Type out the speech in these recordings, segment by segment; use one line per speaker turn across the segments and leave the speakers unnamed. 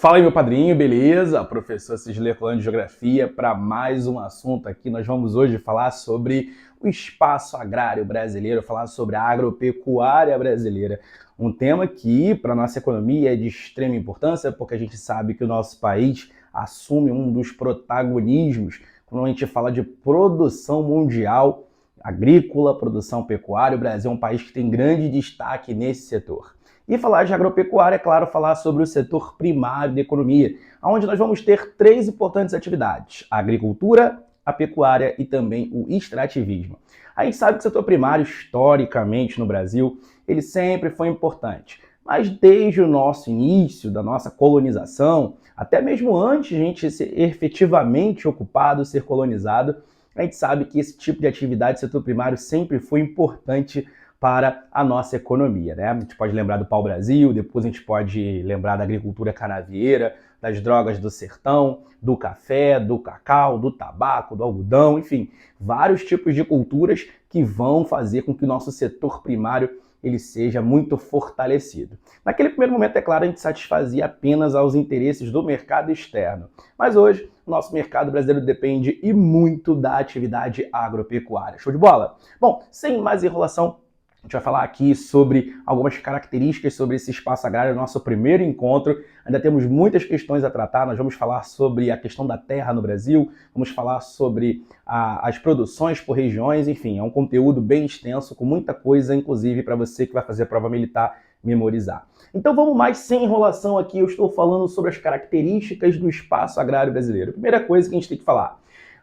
Fala aí, meu padrinho, beleza? Professor Cisley falando de Geografia para mais um assunto aqui. Nós vamos hoje falar sobre o espaço agrário brasileiro, falar sobre a agropecuária brasileira. Um tema que, para a nossa economia, é de extrema importância, porque a gente sabe que o nosso país assume um dos protagonismos quando a gente fala de produção mundial agrícola, produção pecuária. O Brasil é um país que tem grande destaque nesse setor. E falar de agropecuária, é claro, falar sobre o setor primário da economia, onde nós vamos ter três importantes atividades: a agricultura, a pecuária e também o extrativismo. A gente sabe que o setor primário, historicamente no Brasil, ele sempre foi importante. Mas desde o nosso início, da nossa colonização, até mesmo antes de a gente ser efetivamente ocupado, ser colonizado, a gente sabe que esse tipo de atividade, setor primário, sempre foi importante para a nossa economia, né? A gente pode lembrar do pau-brasil, depois a gente pode lembrar da agricultura canavieira, das drogas do sertão, do café, do cacau, do tabaco, do algodão, enfim, vários tipos de culturas que vão fazer com que o nosso setor primário ele seja muito fortalecido. Naquele primeiro momento, é claro, a gente satisfazia apenas aos interesses do mercado externo, mas hoje o nosso mercado brasileiro depende e muito da atividade agropecuária. Show de bola? Bom, sem mais enrolação, a gente vai falar aqui sobre algumas características sobre esse espaço agrário, nosso primeiro encontro. Ainda temos muitas questões a tratar. Nós vamos falar sobre a questão da terra no Brasil, vamos falar sobre as produções por regiões, enfim, é um conteúdo bem extenso, com muita coisa, inclusive, para você que vai fazer a prova militar memorizar. Então vamos mais sem enrolação aqui, eu estou falando sobre as características do espaço agrário brasileiro. Primeira coisa que a gente tem que falar: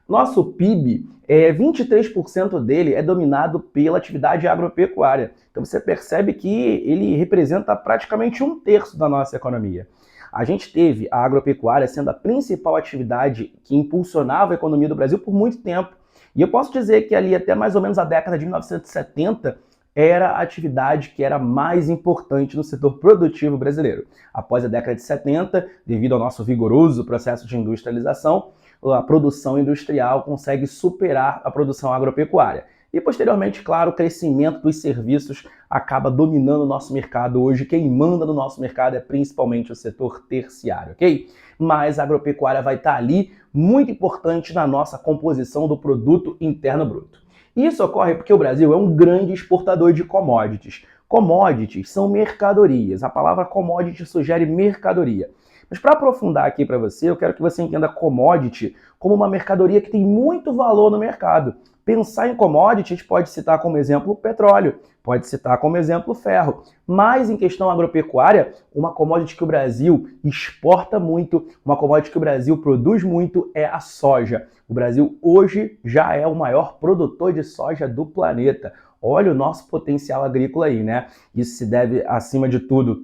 nosso PIB, 23% dele é dominado pela atividade agropecuária. Então você percebe que ele representa praticamente um terço da nossa economia. A gente teve a agropecuária sendo a principal atividade que impulsionava a economia do Brasil por muito tempo. E eu posso dizer que ali até mais ou menos a década de 1970 era a atividade que era mais importante no setor produtivo brasileiro. Após a década de 70, devido ao nosso vigoroso processo de industrialização, a produção industrial consegue superar a produção agropecuária. E posteriormente, claro, o crescimento dos serviços acaba dominando o nosso mercado hoje. Quem manda no nosso mercado é principalmente o setor terciário, ok? Mas a agropecuária vai estar ali, muito importante na nossa composição do produto interno bruto. Isso ocorre porque o Brasil é um grande exportador de commodities. Commodities são mercadorias. A palavra commodity sugere mercadoria. Mas para aprofundar aqui para você, eu quero que você entenda commodity como uma mercadoria que tem muito valor no mercado. Pensar em commodity, a gente pode citar como exemplo o petróleo, pode citar como exemplo o ferro. Mas em questão agropecuária, uma commodity que o Brasil exporta muito, uma commodity que o Brasil produz muito é a soja. O Brasil hoje já é o maior produtor de soja do planeta. Olha o nosso potencial agrícola aí, né? Isso se deve, acima de tudo,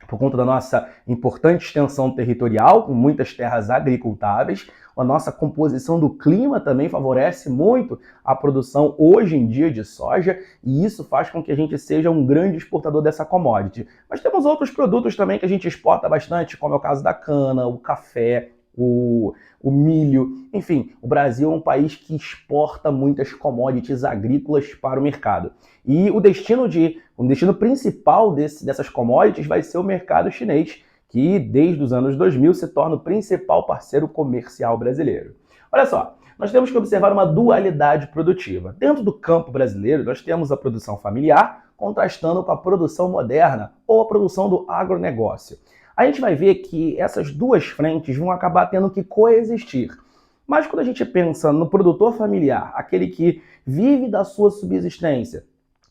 por conta da nossa importante extensão territorial, com muitas terras agricultáveis. A nossa composição do clima também favorece muito a produção hoje em dia de soja, e isso faz com que a gente seja um grande exportador dessa commodity. Mas temos outros produtos também que a gente exporta bastante, como é o caso da cana, o café, o milho. Enfim, o Brasil é um país que exporta muitas commodities agrícolas para o mercado. E o destino principal dessas commodities vai ser o mercado chinês, que desde os anos 2000 se torna o principal parceiro comercial brasileiro. Olha só, nós temos que observar uma dualidade produtiva. Dentro do campo brasileiro, nós temos a produção familiar contrastando com a produção moderna ou a produção do agronegócio. A gente vai ver que essas duas frentes vão acabar tendo que coexistir. Mas quando a gente pensa no produtor familiar, aquele que vive da sua subsistência,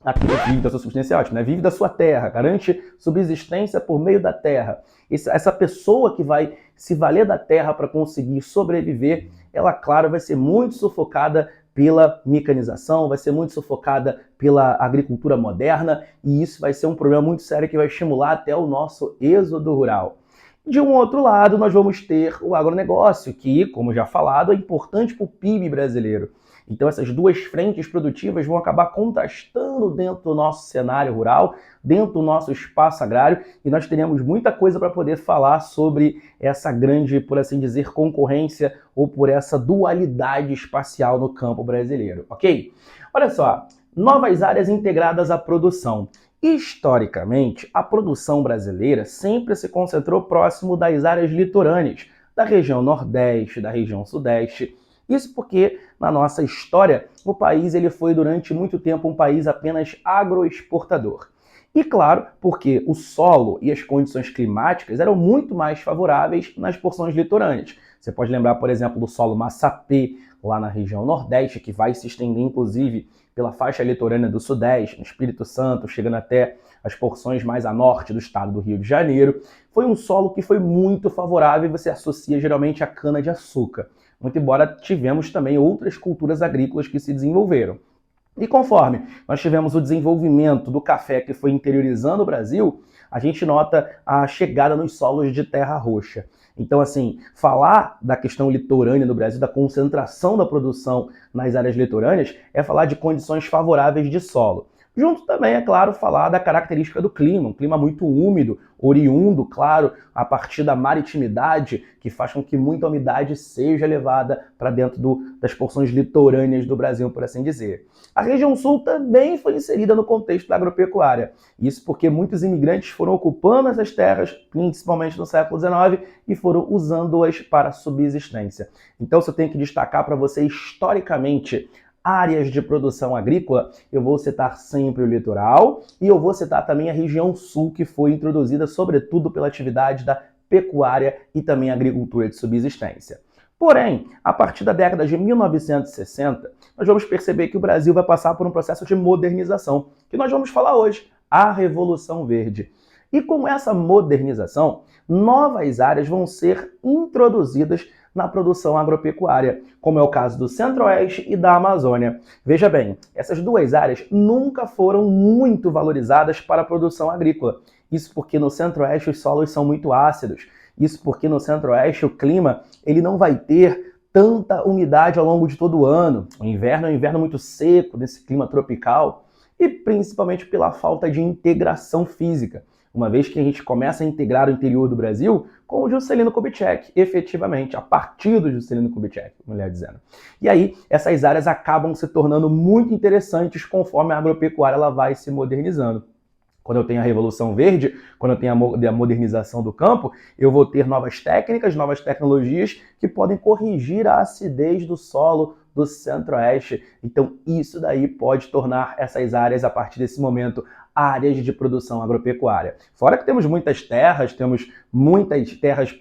aquele que vive da sua subsistência é ótimo, né? Vive da sua terra, garante subsistência por meio da terra. Essa pessoa que vai se valer da terra para conseguir sobreviver, ela, claro, vai ser muito sufocada pela mecanização, vai ser muito sufocada pela agricultura moderna, e isso vai ser um problema muito sério que vai estimular até o nosso êxodo rural. De um outro lado, nós vamos ter o agronegócio, que, como já falado, é importante para o PIB brasileiro. Então essas duas frentes produtivas vão acabar contrastando dentro do nosso cenário rural, dentro do nosso espaço agrário, e nós teremos muita coisa para poder falar sobre essa grande, por assim dizer, concorrência ou por essa dualidade espacial no campo brasileiro, ok? Olha só, novas áreas integradas à produção. Historicamente, a produção brasileira sempre se concentrou próximo das áreas litorâneas, da região Nordeste, da região Sudeste. Isso porque, na nossa história, o país ele foi durante muito tempo um país apenas agroexportador. E claro, porque o solo e as condições climáticas eram muito mais favoráveis nas porções litorâneas. Você pode lembrar, por exemplo, do solo Massapê, lá na região Nordeste, que vai se estender, inclusive, pela faixa litorânea do Sudeste, no Espírito Santo, chegando até as porções mais a norte do estado do Rio de Janeiro. Foi um solo que foi muito favorável e você associa geralmente a cana-de-açúcar. Muito embora tivemos também outras culturas agrícolas que se desenvolveram. E conforme nós tivemos o desenvolvimento do café que foi interiorizando o Brasil, a gente nota a chegada nos solos de terra roxa. Então, assim, falar da questão litorânea no Brasil, da concentração da produção nas áreas litorâneas, é falar de condições favoráveis de solo. Junto também, é claro, falar da característica do clima, um clima muito úmido, oriundo, claro, a partir da maritimidade, que faz com que muita umidade seja levada para dentro das porções litorâneas do Brasil, por assim dizer. A região sul também foi inserida no contexto da agropecuária. Isso porque muitos imigrantes foram ocupando essas terras, principalmente no século XIX, e foram usando-as para subsistência. Então, se eu tenho que destacar para você historicamente áreas de produção agrícola, eu vou citar sempre o litoral e eu vou citar também a região sul, que foi introduzida sobretudo pela atividade da pecuária e também a agricultura de subsistência. Porém, a partir da década de 1960, nós vamos perceber que o Brasil vai passar por um processo de modernização, que nós vamos falar hoje, a Revolução Verde. E com essa modernização, novas áreas vão ser introduzidas na produção agropecuária, como é o caso do Centro-Oeste e da Amazônia. Veja bem, essas duas áreas nunca foram muito valorizadas para a produção agrícola. Isso porque no Centro-Oeste os solos são muito ácidos. Isso porque no Centro-Oeste o clima ele não vai ter tanta umidade ao longo de todo o ano. O inverno é um inverno muito seco, nesse clima tropical, e principalmente pela falta de integração física. Uma vez que a gente começa a integrar o interior do Brasil com o Juscelino Kubitschek, efetivamente, a partir do Juscelino Kubitschek, melhor dizendo. E aí, essas áreas acabam se tornando muito interessantes conforme a agropecuária ela vai se modernizando. Quando eu tenho a Revolução Verde, quando eu tenho a modernização do campo, eu vou ter novas técnicas, novas tecnologias que podem corrigir a acidez do solo do Centro-Oeste. Então, isso daí pode tornar essas áreas, a partir desse momento, áreas de produção agropecuária. Fora que temos muitas terras,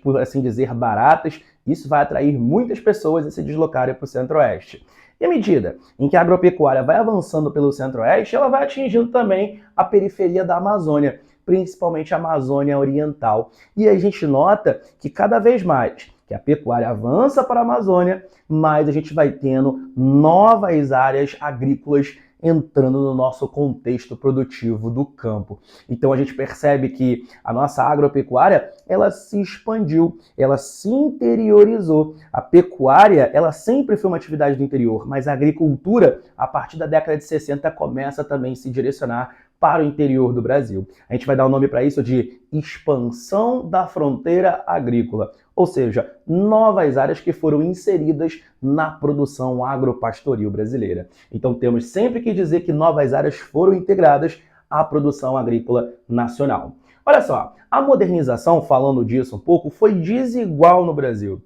por assim dizer, baratas, isso vai atrair muitas pessoas a se deslocarem para o Centro-Oeste. E à medida em que a agropecuária vai avançando pelo Centro-Oeste, ela vai atingindo também a periferia da Amazônia, principalmente a Amazônia Oriental. E a gente nota que cada vez mais que a pecuária avança para a Amazônia, mais a gente vai tendo novas áreas agrícolas entrando no nosso contexto produtivo do campo. Então a gente percebe que a nossa agropecuária, ela se expandiu, ela se interiorizou. A pecuária, ela sempre foi uma atividade do interior, mas a agricultura, a partir da década de 60, começa também a se direcionar para o interior do Brasil. A gente vai dar o nome para isso de expansão da fronteira agrícola, ou seja, novas áreas que foram inseridas na produção agropastoril brasileira. Então temos sempre que dizer que novas áreas foram integradas à produção agrícola nacional. Olha só, a modernização, falando disso um pouco, foi desigual no Brasil.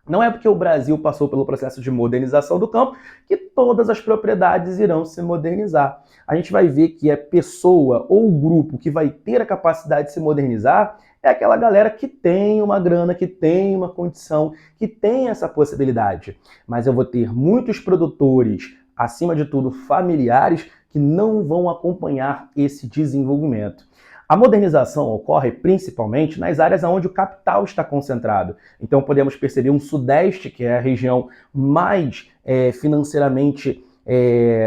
Não é porque o Brasil passou pelo processo de modernização do campo que todas as propriedades irão se modernizar. A gente vai ver que a pessoa ou o grupo que vai ter a capacidade de se modernizar é aquela galera que tem uma grana, que tem uma condição, que tem essa possibilidade. Mas eu vou ter muitos produtores, acima de tudo familiares, que não vão acompanhar esse desenvolvimento. A modernização ocorre principalmente nas áreas onde o capital está concentrado. Então podemos perceber um Sudeste, que é a região mais financeiramente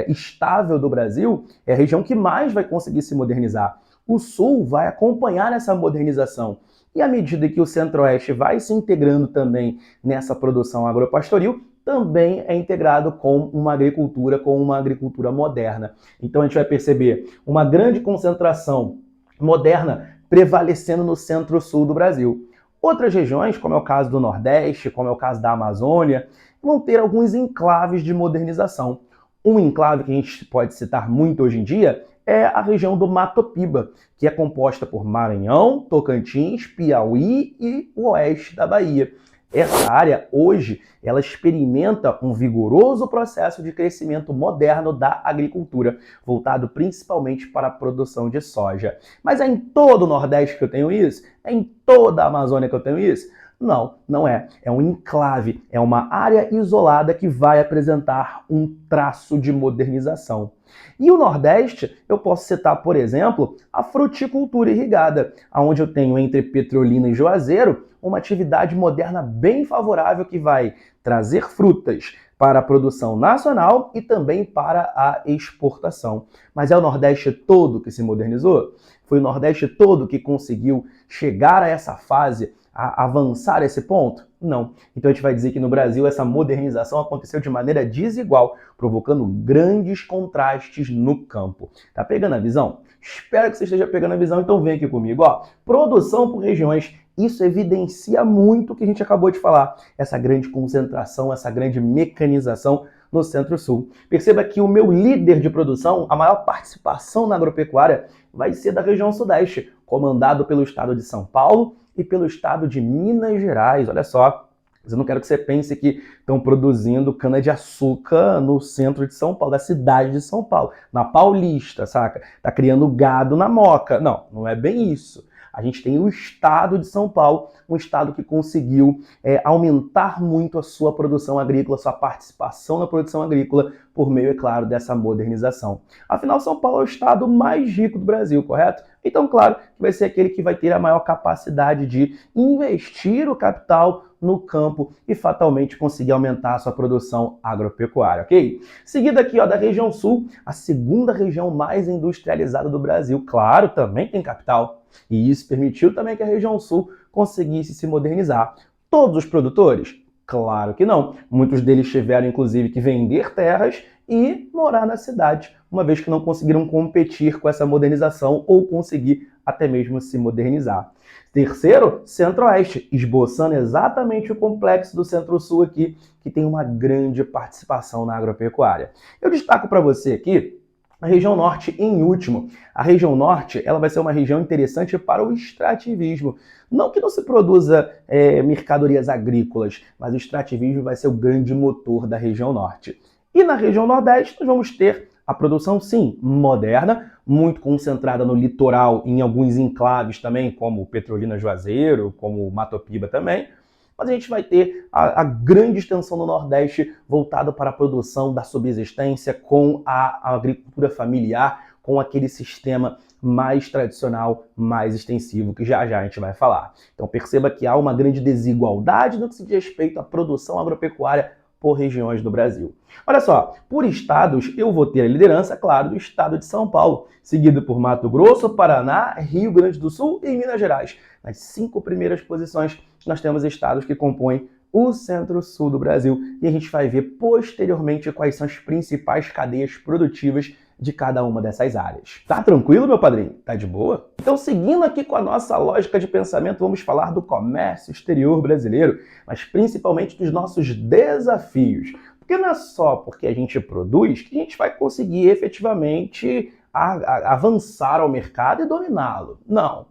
estável do Brasil, é a região que mais vai conseguir se modernizar. O Sul vai acompanhar essa modernização. E à medida que o Centro-Oeste vai se integrando também nessa produção agropastoril, também é integrado com uma agricultura moderna. Então a gente vai perceber uma grande concentração moderna prevalecendo no centro-sul do Brasil. Outras regiões, como é o caso do Nordeste, como é o caso da Amazônia, vão ter alguns enclaves de modernização. Um enclave que a gente pode citar muito hoje em dia é a região do Mato Piba, que é composta por Maranhão, Tocantins, Piauí e o oeste da Bahia. Essa área, hoje, ela experimenta um vigoroso processo de crescimento moderno da agricultura, voltado principalmente para a produção de soja. Mas é em todo o Nordeste que eu tenho isso? É em toda a Amazônia que eu tenho isso? Não, não é. É um enclave, é uma área isolada que vai apresentar um traço de modernização. E o Nordeste, eu posso citar, por exemplo, a fruticultura irrigada, onde eu tenho entre Petrolina e Juazeiro uma atividade moderna bem favorável que vai trazer frutas para a produção nacional e também para a exportação. Mas é o Nordeste todo que se modernizou? Foi o Nordeste todo que conseguiu chegar a essa fase, a avançar esse ponto? Não. Então a gente vai dizer que no Brasil essa modernização aconteceu de maneira desigual, provocando grandes contrastes no campo. Tá pegando a visão? Espero que você esteja pegando a visão, então vem aqui comigo. Ó, produção por regiões. Isso evidencia muito o que a gente acabou de falar, essa grande concentração, essa grande mecanização no Centro-Sul. Perceba que o meu líder de produção, a maior participação na agropecuária, vai ser da região Sudeste, comandado pelo estado de São Paulo e pelo estado de Minas Gerais. Olha só, eu não quero que você pense que estão produzindo cana-de-açúcar no centro de São Paulo, da cidade de São Paulo, na Paulista, saca? Tá criando gado na Moca. Não, não é bem isso. A gente tem o estado de São Paulo, um estado que conseguiu aumentar muito a sua produção agrícola, sua participação na produção agrícola, por meio, é claro, dessa modernização. Afinal, São Paulo é o estado mais rico do Brasil, correto? Então, claro, que vai ser aquele que vai ter a maior capacidade de investir o capital no campo e fatalmente conseguir aumentar a sua produção agropecuária, ok? Seguido aqui, ó, da região sul, a segunda região mais industrializada do Brasil. Claro, também tem capital. E isso permitiu também que a região sul conseguisse se modernizar. Todos os produtores? Claro que não. Muitos deles tiveram, inclusive, que vender terras e morar na cidade, uma vez que não conseguiram competir com essa modernização ou conseguir até mesmo se modernizar. Terceiro, Centro-Oeste, esboçando exatamente o complexo do Centro-Sul aqui, que tem uma grande participação na agropecuária. Eu destaco para você aqui a região norte, em último. A região norte, ela vai ser uma região interessante para o extrativismo. Não que não se produza mercadorias agrícolas, mas o extrativismo vai ser o grande motor da região norte. E na região nordeste, nós vamos ter a produção, sim, moderna, muito concentrada no litoral, em alguns enclaves também, como Petrolina Juazeiro, como Mato Piba também. Mas a gente vai ter a grande extensão no Nordeste voltada para a produção da subsistência com a agricultura familiar, com aquele sistema mais tradicional, mais extensivo, que já já a gente vai falar. Então perceba que há uma grande desigualdade no que se diz respeito à produção agropecuária por regiões do Brasil. Olha só, por estados, eu vou ter a liderança, claro, do estado de São Paulo, seguido por Mato Grosso, Paraná, Rio Grande do Sul e Minas Gerais. Nas 5 primeiras posições, nós temos estados que compõem o centro-sul do Brasil e a gente vai ver posteriormente quais são as principais cadeias produtivas de cada uma dessas áreas. Tá tranquilo, meu padrinho? Tá de boa? Então, seguindo aqui com a nossa lógica de pensamento, vamos falar do comércio exterior brasileiro, mas principalmente dos nossos desafios. Porque não é só porque a gente produz que a gente vai conseguir efetivamente avançar ao mercado e dominá-lo. Não.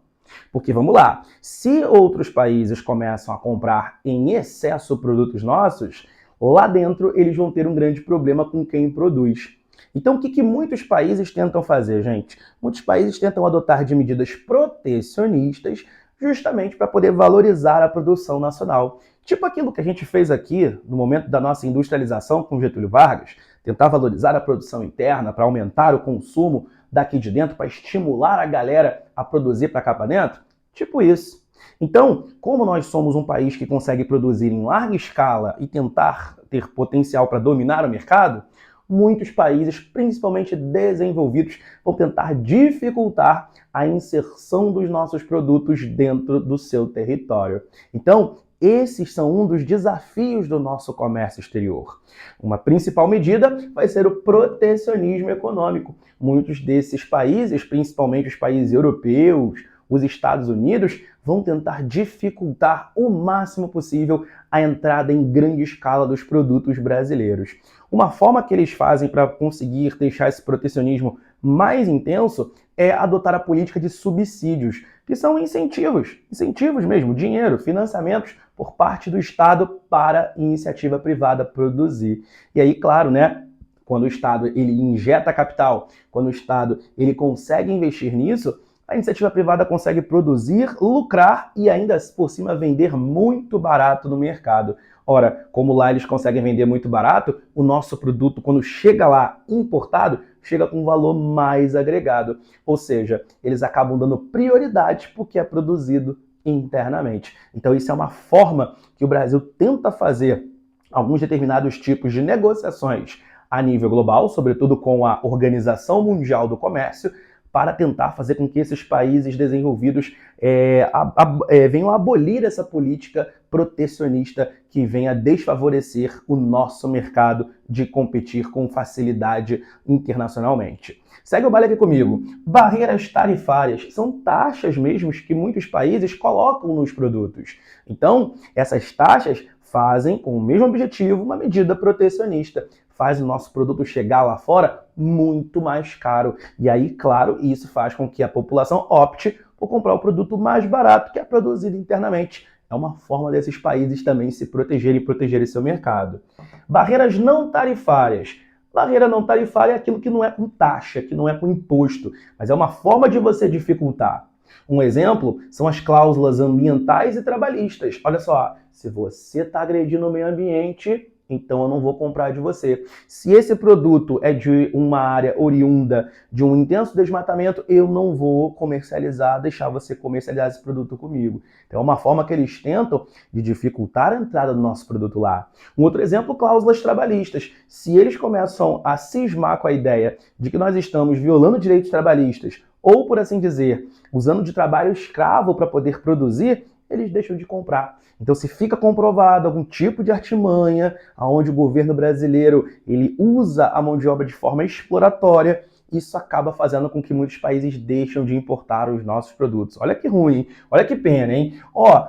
Porque, vamos lá, se outros países começam a comprar em excesso produtos nossos, lá dentro eles vão ter um grande problema com quem produz. Então, o que muitos países tentam fazer, gente? Muitos países tentam adotar de medidas protecionistas justamente para poder valorizar a produção nacional. Tipo aquilo que a gente fez aqui no momento da nossa industrialização com Getúlio Vargas, tentar valorizar a produção interna para aumentar o consumo daqui de dentro, para estimular a galera a produzir para cá para dentro? Tipo isso. Então, como nós somos um país que consegue produzir em larga escala e tentar ter potencial para dominar o mercado, muitos países, principalmente desenvolvidos, vão tentar dificultar a inserção dos nossos produtos dentro do seu território. Então, esses são um dos desafios do nosso comércio exterior. Uma principal medida vai ser o protecionismo econômico. Muitos desses países, principalmente os países europeus, os Estados Unidos, vão tentar dificultar o máximo possível a entrada em grande escala dos produtos brasileiros. Uma forma que eles fazem para conseguir deixar esse protecionismo mais intenso é adotar a política de subsídios, que são incentivos mesmo, dinheiro, financiamentos por parte do Estado para a iniciativa privada produzir. E aí, claro, né, quando o Estado ele injeta capital, quando o Estado ele consegue investir nisso, a iniciativa privada consegue produzir, lucrar e ainda por cima vender muito barato no mercado. Ora, como lá eles conseguem vender muito barato, o nosso produto, quando chega lá importado, chega com um valor mais agregado. Ou seja, eles acabam dando prioridade porque é produzido internamente. Então isso é uma forma que o Brasil tenta fazer alguns determinados tipos de negociações a nível global, sobretudo com a Organização Mundial do Comércio, para tentar fazer com que esses países desenvolvidos venham a abolir essa política protecionista que venha desfavorecer o nosso mercado de competir com facilidade internacionalmente. Segue o baile aqui comigo. Barreiras tarifárias são taxas mesmo que muitos países colocam nos produtos. Então, essas taxas fazem, com o mesmo objetivo, uma medida protecionista. Faz o nosso produto chegar lá fora muito mais caro. E aí, claro, isso faz com que a população opte por comprar o produto mais barato que é produzido internamente. É uma forma desses países também se protegerem e protegerem seu mercado. Barreiras não tarifárias. Barreira não tarifária é aquilo que não é com taxa, que não é com imposto, mas é uma forma de você dificultar. Um exemplo são as cláusulas ambientais e trabalhistas. Olha só, se você está agredindo o meio ambiente, então eu não vou comprar de você. Se esse produto é de uma área oriunda de um intenso desmatamento, eu não vou comercializar, deixar você comercializar esse produto comigo. Então é uma forma que eles tentam de dificultar a entrada do nosso produto lá. Um outro exemplo, cláusulas trabalhistas. Se eles começam a cismar com a ideia de que nós estamos violando direitos trabalhistas, ou, por assim dizer, usando de trabalho escravo para poder produzir, eles deixam de comprar. Então, se fica comprovado algum tipo de artimanha, onde o governo brasileiro ele usa a mão de obra de forma exploratória, isso acaba fazendo com que muitos países deixem de importar os nossos produtos. Olha que ruim, hein? Olha que pena, hein?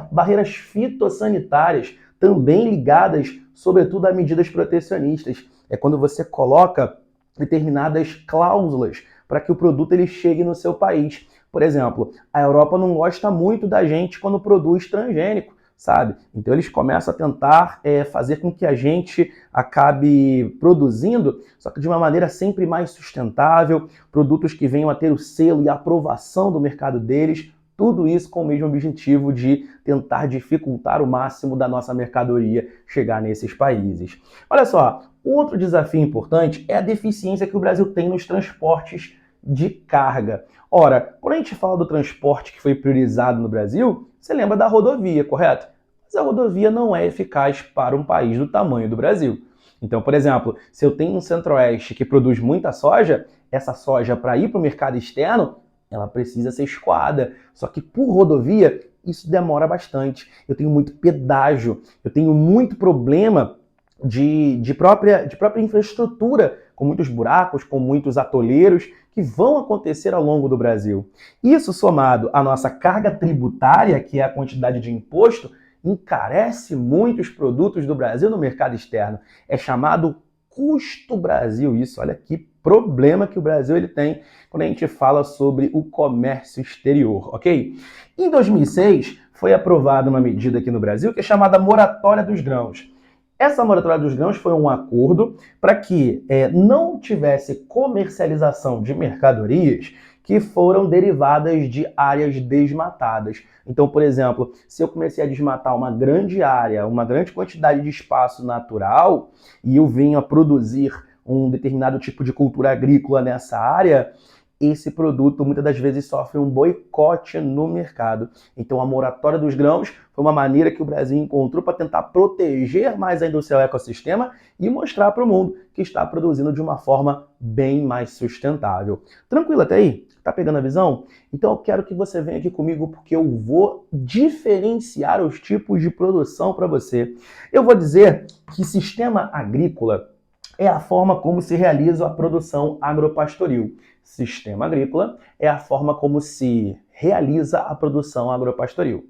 Barreiras fitossanitárias também ligadas, sobretudo, a medidas protecionistas. É quando você coloca determinadas cláusulas para que o produto ele chegue no seu país. Por exemplo, a Europa não gosta muito da gente quando produz transgênico, sabe? Então eles começam a tentar fazer com que a gente acabe produzindo, só que de uma maneira sempre mais sustentável, produtos que venham a ter o selo e a aprovação do mercado deles, tudo isso com o mesmo objetivo de tentar dificultar o máximo da nossa mercadoria chegar nesses países. Olha só, outro desafio importante é a deficiência que o Brasil tem nos transportes de carga. Ora, quando a gente fala do transporte que foi priorizado no Brasil, você lembra da rodovia, correto? Mas a rodovia não é eficaz para um país do tamanho do Brasil. Então, por exemplo, se eu tenho um centro-oeste que produz muita soja, essa soja para ir para o mercado externo, ela precisa ser escoada. Só que por rodovia, isso demora bastante. Eu tenho muito pedágio, eu tenho muito problema de própria infraestrutura, com muitos buracos, com muitos atoleiros que vão acontecer ao longo do Brasil. Isso somado à nossa carga tributária, que é a quantidade de imposto, encarece muito os produtos do Brasil no mercado externo. É chamado custo Brasil isso. Olha que problema que o Brasil ele tem quando a gente fala sobre o comércio exterior, ok? Em 2006, foi aprovada uma medida aqui no Brasil que é chamada Moratória dos Grãos. Essa moratória dos grãos foi um acordo para que não tivesse comercialização de mercadorias que foram derivadas de áreas desmatadas. Então, por exemplo, se eu comecei a desmatar uma grande área, uma grande quantidade de espaço natural, e eu venho a produzir um determinado tipo de cultura agrícola nessa área, esse produto muitas das vezes sofre um boicote no mercado. Então a moratória dos grãos foi uma maneira que o Brasil encontrou para tentar proteger mais ainda o seu ecossistema e mostrar para o mundo que está produzindo de uma forma bem mais sustentável. Tranquilo até aí? Tá pegando a visão? Então eu quero que você venha aqui comigo porque eu vou diferenciar os tipos de produção para você. Eu vou dizer que sistema agrícola é a forma como se realiza a produção agropastoril. Sistema agrícola é a forma como se realiza a produção agropastoril.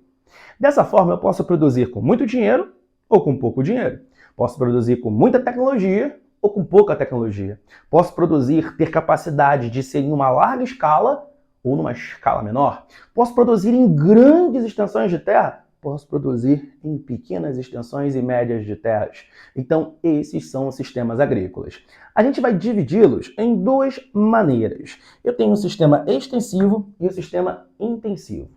Dessa forma, eu posso produzir com muito dinheiro ou com pouco dinheiro. Posso produzir com muita tecnologia ou com pouca tecnologia. Posso produzir, ter capacidade de ser em uma larga escala ou numa escala menor. Posso produzir em grandes extensões de terra. Posso produzir em pequenas extensões e médias de terras. Então, esses são os sistemas agrícolas. A gente vai dividi-los em duas maneiras. Eu tenho o sistema extensivo e o sistema intensivo.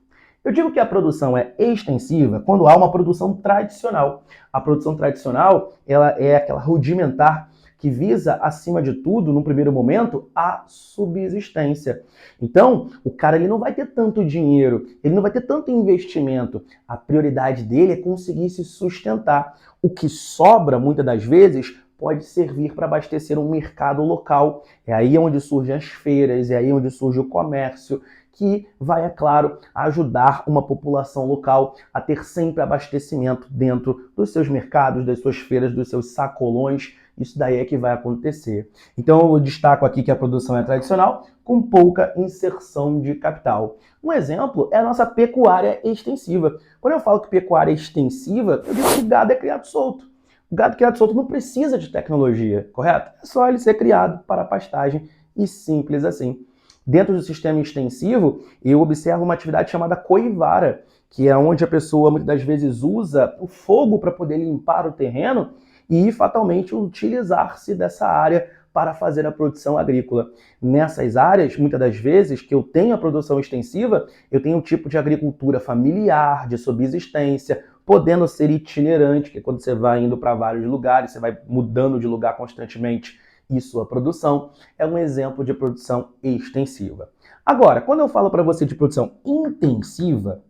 Eu digo que a produção é extensiva quando há uma produção tradicional. A produção tradicional, ela é aquela rudimentar que visa, acima de tudo, no primeiro momento, a subsistência. Então, o cara ele não vai ter tanto dinheiro, ele não vai ter tanto investimento. A prioridade dele é conseguir se sustentar. O que sobra, muitas das vezes, pode servir para abastecer um mercado local. É aí onde surgem as feiras, é aí onde surge o comércio, que vai, é claro, ajudar uma população local a ter sempre abastecimento dentro dos seus mercados, das suas feiras, dos seus sacolões. Isso daí é que vai acontecer. Então eu destaco aqui que a produção é tradicional, com pouca inserção de capital. Um exemplo é a nossa pecuária extensiva. Quando eu falo que pecuária é extensiva, eu digo que o gado é criado solto. O gado criado solto não precisa de tecnologia, correto? É só ele ser criado para pastagem e simples assim. Dentro do sistema extensivo, eu observo uma atividade chamada coivara, que é onde a pessoa muitas das vezes usa o fogo para poder limpar o terreno e fatalmente utilizar-se dessa área para fazer a produção agrícola. Nessas áreas, muitas das vezes, que eu tenho a produção extensiva, eu tenho um tipo de agricultura familiar, de subsistência, podendo ser itinerante, que é quando você vai indo para vários lugares, você vai mudando de lugar constantemente e sua produção, é um exemplo de produção extensiva. Agora, quando eu falo para você de produção intensiva,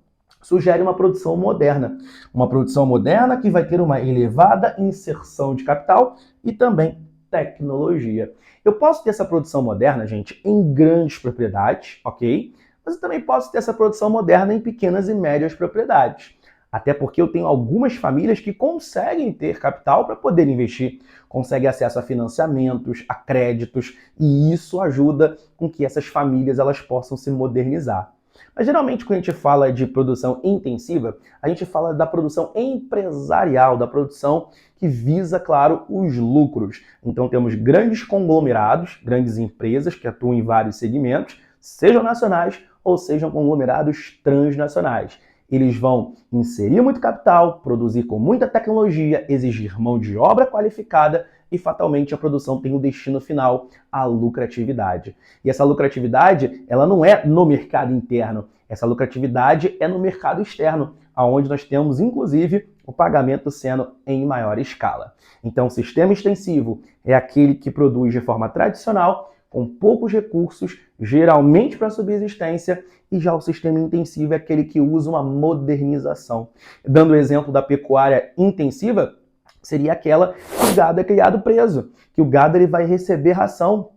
sugere uma produção moderna. Uma produção moderna que vai ter uma elevada inserção de capital e também tecnologia. Eu posso ter essa produção moderna, gente, em grandes propriedades, ok? Mas eu também posso ter essa produção moderna em pequenas e médias propriedades. Até porque eu tenho algumas famílias que conseguem ter capital para poder investir, conseguem acesso a financiamentos, a créditos, e isso ajuda com que essas famílias elas possam se modernizar. Mas geralmente quando a gente fala de produção intensiva, a gente fala da produção empresarial, da produção que visa, claro, os lucros. Então temos grandes conglomerados, grandes empresas que atuam em vários segmentos, sejam nacionais ou sejam conglomerados transnacionais. Eles vão inserir muito capital, produzir com muita tecnologia, exigir mão de obra qualificada e fatalmente a produção tem o destino final, a lucratividade. E essa lucratividade, ela não é no mercado interno, essa lucratividade é no mercado externo, onde nós temos, inclusive, o pagamento sendo em maior escala. Então, o sistema extensivo é aquele que produz de forma tradicional, com poucos recursos, geralmente para subsistência, e já o sistema intensivo é aquele que usa uma modernização. Dando o exemplo da pecuária intensiva, seria aquela que o gado é criado preso, que o gado ele vai receber ração,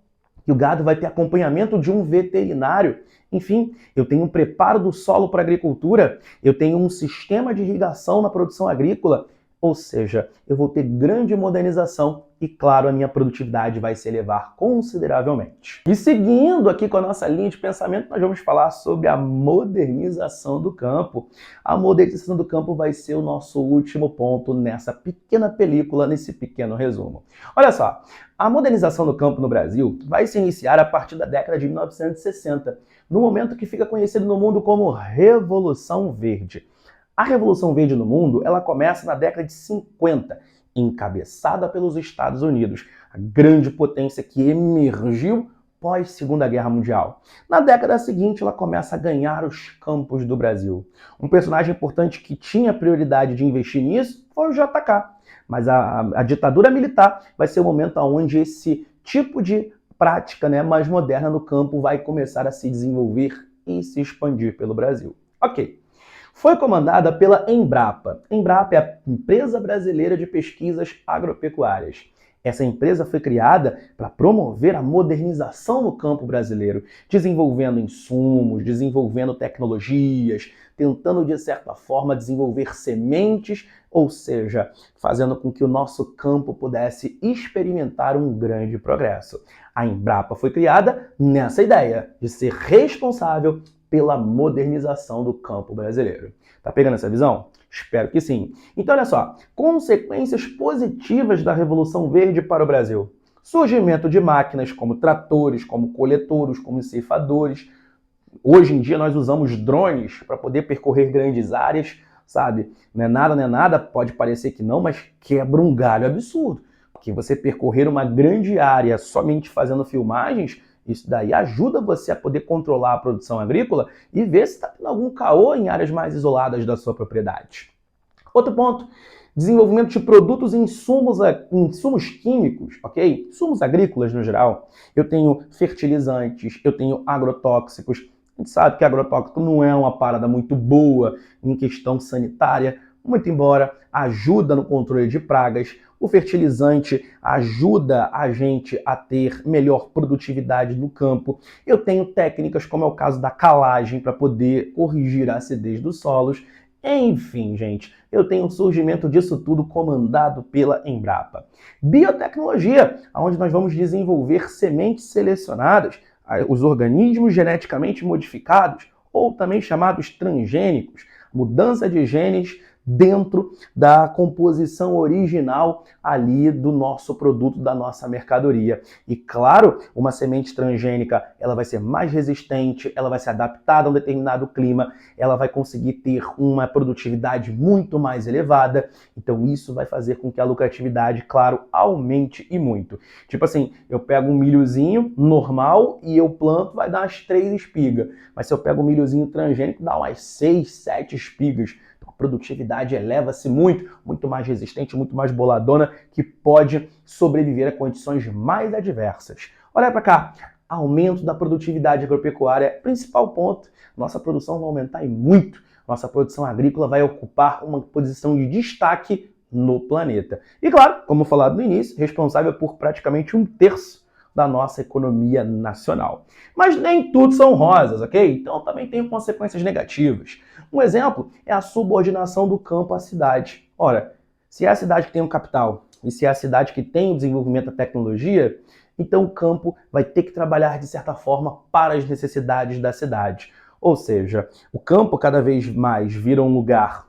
que o gado vai ter acompanhamento de um veterinário. Enfim, eu tenho um preparo do solo para a agricultura, eu tenho um sistema de irrigação na produção agrícola, ou seja, eu vou ter grande modernização e, claro, a minha produtividade vai se elevar consideravelmente. E seguindo aqui com a nossa linha de pensamento, nós vamos falar sobre a modernização do campo. A modernização do campo vai ser o nosso último ponto nessa pequena película, nesse pequeno resumo. Olha só, a modernização do campo no Brasil vai se iniciar a partir da década de 1960, no momento que fica conhecido no mundo como Revolução Verde. A Revolução Verde no mundo, ela começa na década de 50, encabeçada pelos Estados Unidos, a grande potência que emergiu pós Segunda Guerra Mundial. Na década seguinte, ela começa a ganhar os campos do Brasil. Um personagem importante que tinha prioridade de investir nisso foi o JK. Mas a ditadura militar vai ser o momento onde esse tipo de prática, mais moderna no campo vai começar a se desenvolver e se expandir pelo Brasil. Ok. Foi comandada pela Embrapa. Embrapa é a Empresa Brasileira de Pesquisas Agropecuárias. Essa empresa foi criada para promover a modernização no campo brasileiro, desenvolvendo insumos, desenvolvendo tecnologias, tentando, de certa forma, desenvolver sementes, ou seja, fazendo com que o nosso campo pudesse experimentar um grande progresso. A Embrapa foi criada nessa ideia de ser responsável pela modernização do campo brasileiro. Tá pegando essa visão? Espero que sim. Então, olha só, consequências positivas da Revolução Verde para o Brasil. Surgimento de máquinas como tratores, como coletores, como ceifadores. Hoje em dia nós usamos drones para poder percorrer grandes áreas, sabe? Não é nada, pode parecer que não, mas quebra um galho absurdo. Porque você percorrer uma grande área somente fazendo filmagens, isso daí ajuda você a poder controlar a produção agrícola e ver se está tendo algum caô em áreas mais isoladas da sua propriedade. Outro ponto, desenvolvimento de produtos e insumos químicos, ok? Insumos agrícolas no geral. Eu tenho fertilizantes, eu tenho agrotóxicos. A gente sabe que agrotóxico não é uma parada muito boa em questão sanitária, muito embora ajuda no controle de pragas. O fertilizante ajuda a gente a ter melhor produtividade no campo. Eu tenho técnicas como é o caso da calagem para poder corrigir a acidez dos solos. Enfim, gente, eu tenho o surgimento disso tudo comandado pela Embrapa. Biotecnologia, onde nós vamos desenvolver sementes selecionadas, os organismos geneticamente modificados, ou também chamados transgênicos, mudança de genes dentro da composição original ali do nosso produto, da nossa mercadoria. E claro, uma semente transgênica, ela vai ser mais resistente, ela vai ser adaptada a um determinado clima, ela vai conseguir ter uma produtividade muito mais elevada. Então isso vai fazer com que a lucratividade, claro, aumente e muito. Tipo assim, eu pego um milhozinho normal e eu planto, vai dar umas 3 espigas. Mas se eu pego um milhozinho transgênico, dá umas 6, 7 espigas. A produtividade eleva-se muito mais resistente, muito mais boladona, que pode sobreviver a condições mais adversas. Olha para cá, aumento da produtividade agropecuária, principal ponto, nossa produção vai aumentar e muito. Nossa produção agrícola vai ocupar uma posição de destaque no planeta. E claro, como falado no início, responsável por praticamente 1/3 da nossa economia nacional. Mas nem tudo são rosas, ok? Então também tem consequências negativas. Um exemplo é a subordinação do campo à cidade. Ora, se é a cidade que tem o capital e se é a cidade que tem o desenvolvimento da tecnologia, então o campo vai ter que trabalhar de certa forma para as necessidades da cidade. Ou seja, o campo cada vez mais vira um lugar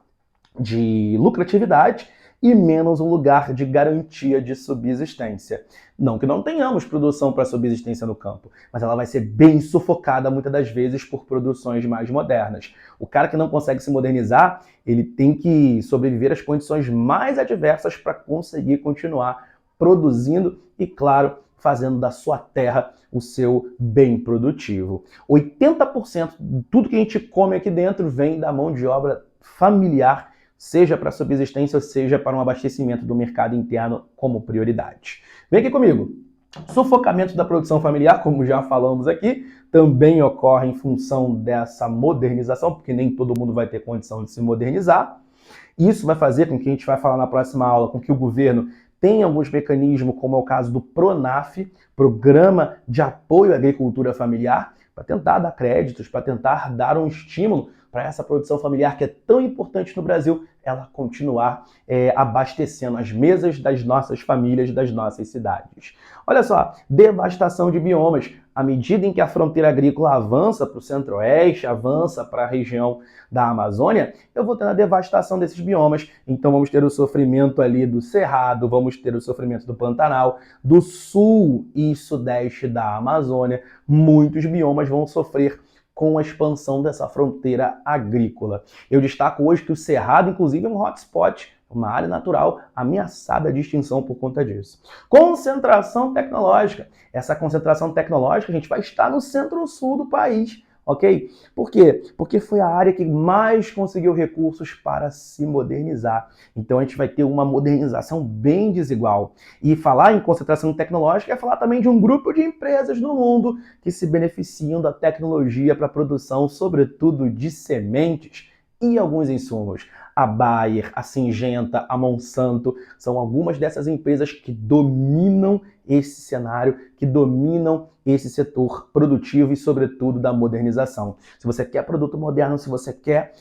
de lucratividade e menos um lugar de garantia de subsistência. Não que não tenhamos produção para subsistência no campo, mas ela vai ser bem sufocada muitas das vezes por produções mais modernas. O cara que não consegue se modernizar, ele tem que sobreviver às condições mais adversas para conseguir continuar produzindo e, claro, fazendo da sua terra o seu bem produtivo. 80% de tudo que a gente come aqui dentro vem da mão de obra familiar, seja para subsistência, seja para um abastecimento do mercado interno como prioridade. Vem aqui comigo. Sufocamento da produção familiar, como já falamos aqui, também ocorre em função dessa modernização, porque nem todo mundo vai ter condição de se modernizar. Isso vai fazer com que a gente vai falar na próxima aula, com que o governo tenha alguns mecanismos, como é o caso do PRONAF, Programa de Apoio à Agricultura Familiar, para tentar dar créditos, para tentar dar um estímulo para essa produção familiar que é tão importante no Brasil, ela continuar abastecendo as mesas das nossas famílias, das nossas cidades. Olha só, devastação de biomas. À medida em que a fronteira agrícola avança para o centro-oeste, avança para a região da Amazônia, eu vou ter a devastação desses biomas. Então vamos ter o sofrimento ali do Cerrado, vamos ter o sofrimento do Pantanal, do sul e sudeste da Amazônia. Muitos biomas vão sofrer com a expansão dessa fronteira agrícola. Eu destaco hoje que o Cerrado, inclusive, é um hotspot, uma área natural ameaçada de extinção por conta disso. Concentração tecnológica. Essa concentração tecnológica, a gente vai estar no centro-sul do país, ok? Por quê? Porque foi a área que mais conseguiu recursos para se modernizar. Então a gente vai ter uma modernização bem desigual. E falar em concentração tecnológica é falar também de um grupo de empresas no mundo que se beneficiam da tecnologia para a produção, sobretudo de sementes e alguns insumos. A Bayer, a Syngenta, a Monsanto, são algumas dessas empresas que dominam esse cenário, que dominam esse setor produtivo e, sobretudo, da modernização. Se você quer produto moderno, se você quer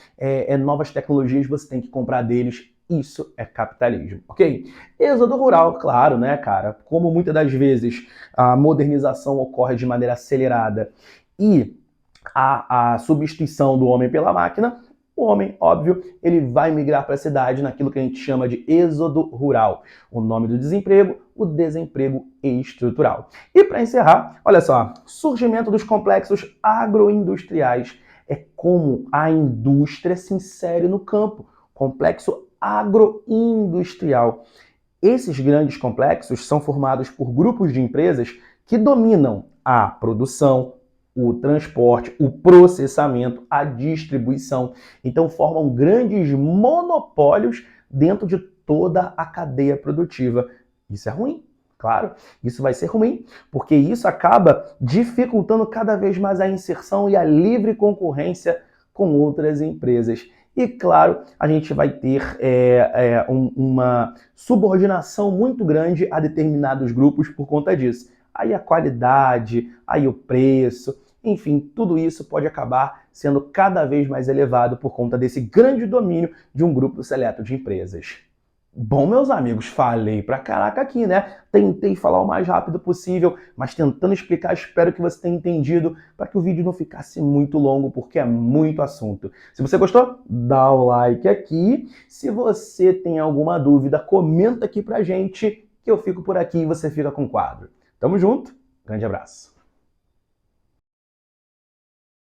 novas tecnologias, você tem que comprar deles. Isso é capitalismo, ok? Êxodo rural, claro, né, cara? Como muitas das vezes a modernização ocorre de maneira acelerada e a substituição do homem pela máquina, O homem, óbvio, ele vai migrar para a cidade naquilo que a gente chama de êxodo rural. O nome do desemprego, o desemprego estrutural. E para encerrar, olha só, surgimento dos complexos agroindustriais é como a indústria se insere no campo. Complexo agroindustrial. Esses grandes complexos são formados por grupos de empresas que dominam a produção, o transporte, o processamento, a distribuição. Então formam grandes monopólios dentro de toda a cadeia produtiva. Isso é ruim, claro. Isso vai ser ruim, porque isso acaba dificultando cada vez mais a inserção e a livre concorrência com outras empresas. E, claro, a gente vai ter uma subordinação muito grande a determinados grupos por conta disso. Aí a qualidade, aí o preço, enfim, tudo isso pode acabar sendo cada vez mais elevado por conta desse grande domínio de um grupo seleto de empresas. Bom, meus amigos, falei pra caraca aqui, né? Tentei falar o mais rápido possível, mas tentando explicar, espero que você tenha entendido para que o vídeo não ficasse muito longo, porque é muito assunto. Se você gostou, dá o like aqui. Se você tem alguma dúvida, comenta aqui pra gente, que eu fico por aqui e você fica com o quadro. Tamo junto, grande abraço.